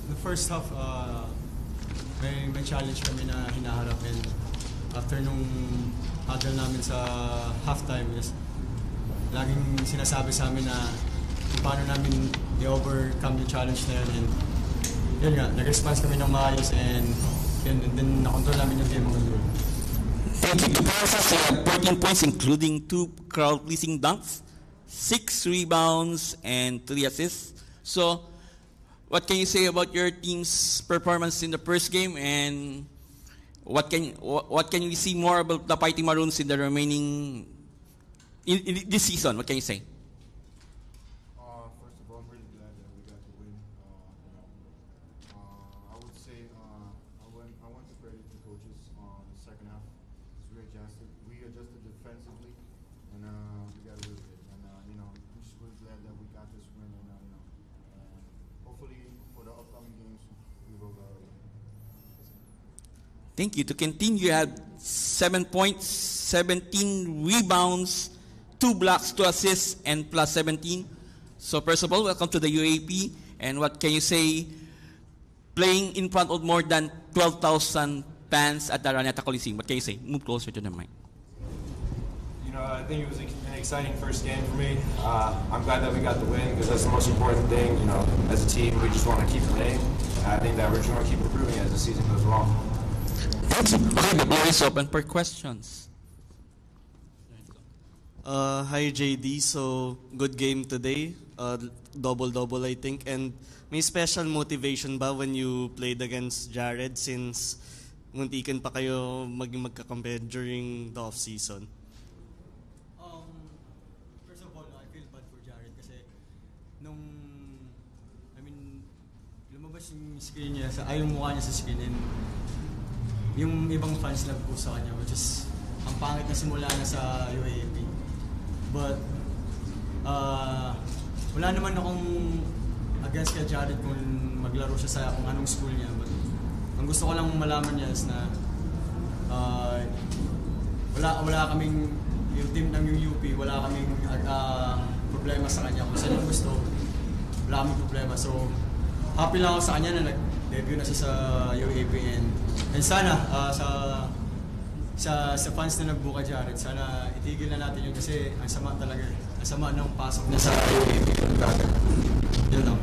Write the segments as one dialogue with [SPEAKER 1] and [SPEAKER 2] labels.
[SPEAKER 1] the first half, may challenge kami na hinaharap, and after nung huddle namin sa halftime, laging sinasabi sa amin na paano namin i-overcome yung challenge na yun, and yun nga, nag-response kami ng maayos, and then na-control namin yung game ng goal.
[SPEAKER 2] Thank you. Kansas had 14 points, including 2 crowd-pleasing dunks, 6 rebounds, and 3 assists. So, what can you say about your team's performance in the first game, and what can you see more about the Fighting Maroons in the remaining in this season? What can you say?
[SPEAKER 3] First of all, I'm really glad that we got the win. I would say I want to credit the coaches on the second half. We adjusted defensively, and we got away with it. And I'm just really glad that we got this win, and hopefully for the upcoming games we will go.
[SPEAKER 2] Thank you. To continue, you had 7 points, 17 rebounds, 2 blocks, 2 assists, and plus 17. So first of all, welcome to the UAP. And what can you say, playing in front of more than 12,000 fans at the Araneta Coliseum? What can you say? Move closer to the mic.
[SPEAKER 4] I think it was an exciting first game for me. I'm glad that we got the win, because that's the most important thing. As a team, we just want to keep playing. And I think that we're just going to keep improving as the season goes along.
[SPEAKER 2] Okay, the floor is open for questions.
[SPEAKER 5] Hi JD, so good game today, double-double I think, and may special motivation ba when you played against Jared, since muntikan pa kayo magkakampi during the off-season?
[SPEAKER 1] First of all, I feel bad for Jared kasi lumabas yung screen niya, yung mukha niya sa screen, and yung ibang fans nag-post sa kanya, which is ang pangit na simula na sa UAAP. But wala naman akong against kay Jared kung maglaro siya sa kung anong school niya. But ang gusto ko lang malaman niya is na wala kaming, yung team ng UP, wala kaming problema sa kanya. Kung saan yung gusto, wala kaming problema. So happy lang ako sa kanya na nag-debut na siya sa UAP, and sana sa fans na nagbuka Jared, sana itigil na natin yun kasi ang sama talaga. Ang sama ng pasok na sa UAP. Yun lang.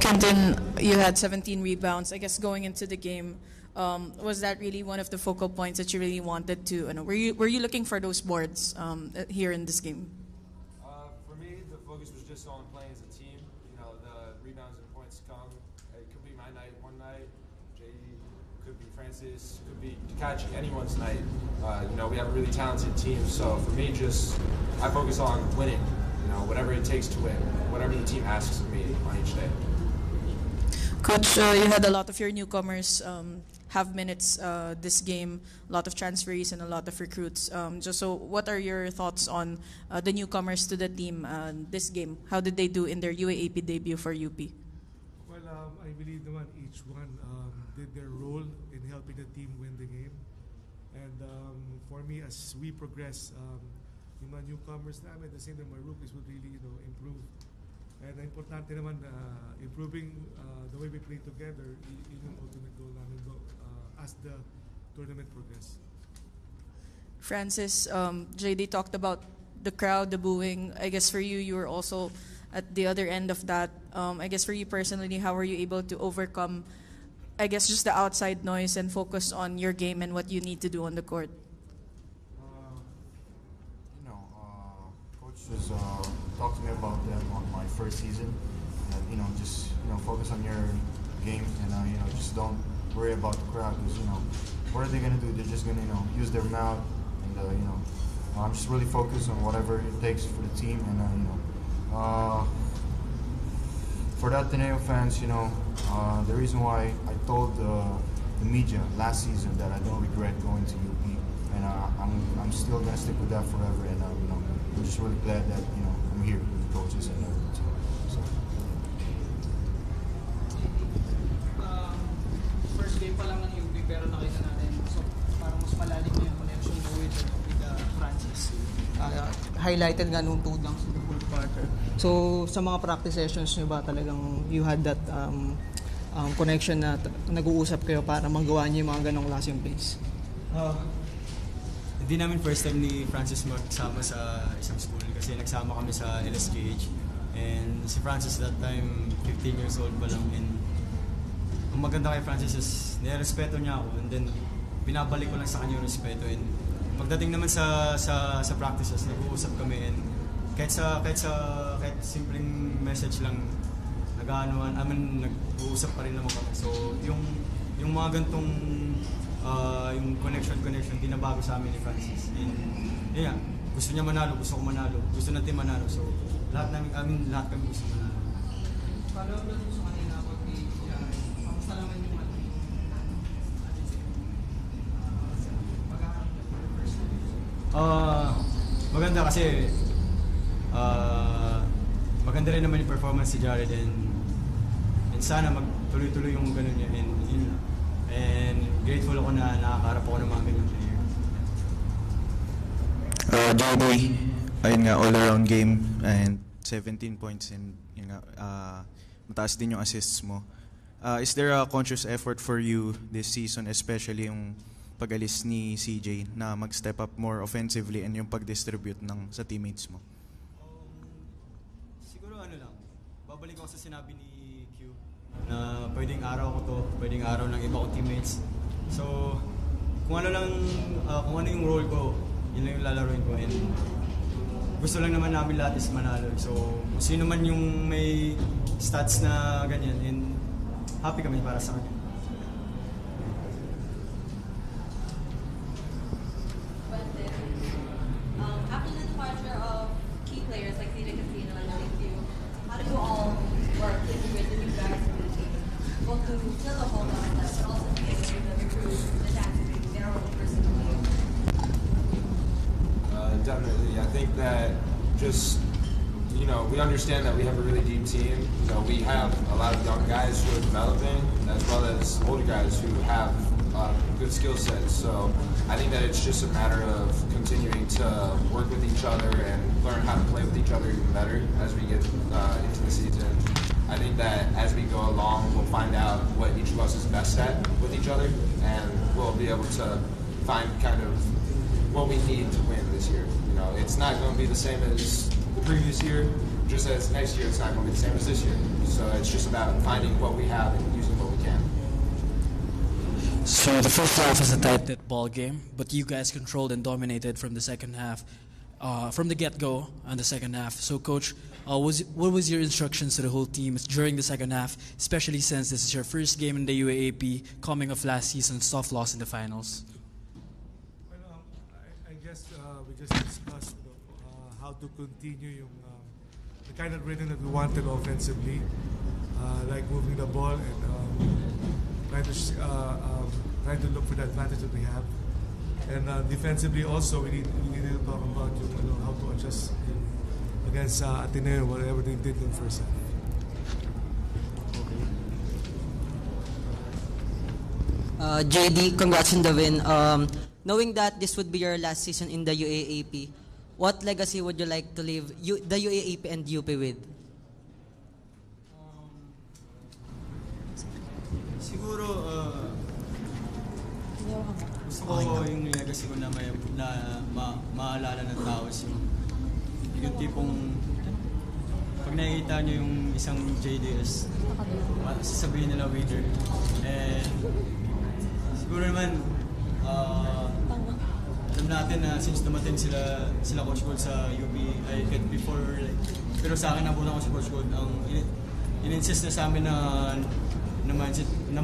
[SPEAKER 6] Kenton, you had 17 rebounds. I guess going into the game, was that really one of the focal points that you really wanted to? Were you looking for those boards here in this game?
[SPEAKER 4] For me, the focus was just on playing as a team. The rebounds and points come. It could be my night one night. JD, could be Francis, could be catch anyone's night. We have a really talented team. So for me, I focus on winning. Whatever it takes to win. Whatever the team asks of me on each day.
[SPEAKER 6] Coach, you had a lot of your newcomers have minutes this game, a lot of transferees and a lot of recruits. What are your thoughts on the newcomers to the team this game? How did they do in their UAAP debut for UP?
[SPEAKER 7] Well, I believe naman each one did their role in helping the team win the game. And for me, as we progress, yung mga newcomers namin, the same with my rookies, would really improve. And importante naman improving the way we play together, yun yung ultimate goal namin as the tournament progress.
[SPEAKER 6] Francis, JD talked about the crowd, the booing. I guess for you, you were also at the other end of that. I guess for you personally, how were you able to overcome, I guess, just the outside noise and focus on your game and what you need to do on the court?
[SPEAKER 3] Coach was talked to me about that on my first season. Just focus on your game, and just don't worry about the crowd, because what are they gonna do? They're just gonna use their mouth, and I'm just really focused on whatever it takes for the team, and for the Ateneo fans, the reason why I told the media last season that I don't regret going to UP, and I'm still gonna stick with that forever, and I'm just really glad that I'm here with the coaches and everything. So.
[SPEAKER 8] First game pa lang ng UP, pero nakita natin so parang mas malalim na yung connection mo with Francis. Highlighted nga nung 2 dunks in the full court.
[SPEAKER 9] Parker. So, sa mga practice sessions nyo ba talagang you had that connection na nag-uusap kayo para magawa niyo yung mga ganong klaseng plays?
[SPEAKER 1] Hindi namin first time ni Francis magsama sa isang school kasi nagsama kami sa LSKH. And si Francis that time, 15 years old pa lang. And ang maganda kay Francis is nirespeto niya ako. And then, binabalik ko lang sa kanya yung respeto. And pagdating naman sa practices, nag-uusap kami. And kahit simpleng message lang, nag-uusap pa rin naman kami. So, yung mga gantong yung connection, tinabago sa amin ni Francis. And, yeah, gusto niya manalo, gusto ko manalo, gusto natin manalo. So, lahat kami gusto manalo.
[SPEAKER 8] Follow up lang sa kanina about kay Jared. Kamusta naman yung pagkakaroon ng first
[SPEAKER 1] maganda kasi maganda rin naman yung performance si Jared and sana magtuloy-tuloy yung ganun niya and grateful ako na nakakaharap ako ng mga ganyan player.
[SPEAKER 3] JD, ayun nga, all-around game and 17 points and yun nga, mataas din yung assists mo. Is there a conscious effort for you this season, especially yung pag-alis ni CJ na mag-step up more offensively and yung pag-distribute sa teammates mo?
[SPEAKER 1] Siguro lang, babalik ako sa sinabi ni Q na pwedeng araw ko to, pwedeng araw ng iba kong teammates. So, kung ano yung role ko, yun lang yung lalaroin ko and gusto lang naman namin lahat is manalo. So, kung sino man yung may stats na ganyan, and happy kami para sa kanya.
[SPEAKER 10] After the departure of key players like Zeta Casino and LAQ, how do you all work to integrate the new guys into the team? Both to fill the hole on but also to be able to recruit the tactics their own personal game?
[SPEAKER 4] Definitely. I think that just, we understand that we have a really deep team. We have a lot of young guys who are developing, as well as older guys who have good skill sets. So I think that it's just a matter of continuing to work with each other and learn how to play with each other even better as we get into the season. I think that as we go along, we'll find out what each of us is best at with each other, and we'll be able to find kind of what we need to win this year. It's not going to be the same as the previous year, just as next year it's not going to be the same as this year. So it's just about finding what we have and using what we can.
[SPEAKER 11] So the first half was a tight-knit ball game, but you guys controlled and dominated from the second half, from the get-go on the second half. So, Coach, what was your instructions to the whole team during the second half, especially since this is your first game in the UAAP, coming off last season's tough loss in the finals?
[SPEAKER 7] Well, I guess we just discussed how to continue the kind of rhythm that we wanted offensively, like moving the ball and trying to look for the advantage that we have. And defensively also, we need to talk about how to adjust against Ateneo, whatever they did in the first half.
[SPEAKER 12] JD, congrats on the win. Knowing that this would be your last season in the UAAP, what legacy would you like to leave the UAAP and UP with?
[SPEAKER 1] Siguro, gusto ko yung legacy ko na maalala ng tao is yung tipong pag nakikita nyo yung isang JDS, sasabihin nila wager. And siguro naman, alam natin na since dumating sila Coach Gold sa UP, before, pero sa akin nabunan ko si Coach Gold, ang in-insist na sa amin na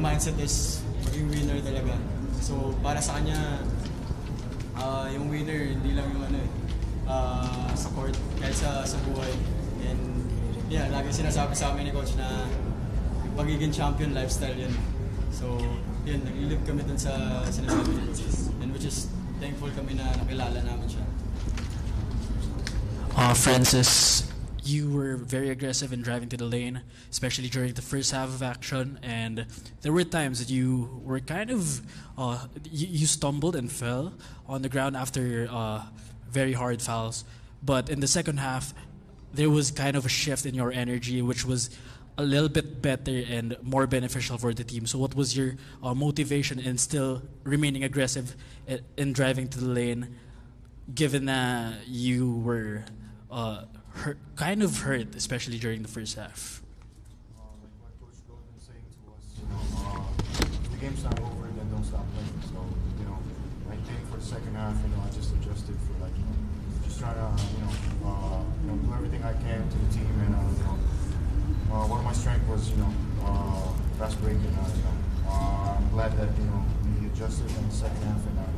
[SPEAKER 1] mindset is maging winner talaga. So para sa kanya, yung winner hindi lang yung sa court, kahit sa buhay. And yeah, lagi sinasabi sa amin ni Coach na yung pagiging champion lifestyle yun. So yun, naglilip kami dun sa sinasabi ni Coach. And which is thankful kami na nakilala namin siya.
[SPEAKER 11] Francis, you were very aggressive in driving to the lane, especially during the first half of action, and there were times that you were kind of you stumbled and fell on the ground after very hard fouls. But in the second half, there was kind of a shift in your energy, which was a little bit better and more beneficial for the team. So what was your motivation in still remaining aggressive in driving to the lane, given that you were kind of hurt, especially during the first half?
[SPEAKER 3] Like what Coach Golden saying to us, if the game's not over, then don't stop playing. So, I think for the second half, I just adjusted for just trying to, do everything I can to the team. And, one of my strengths was, fast break. And, I'm glad that, we adjusted in the second half and,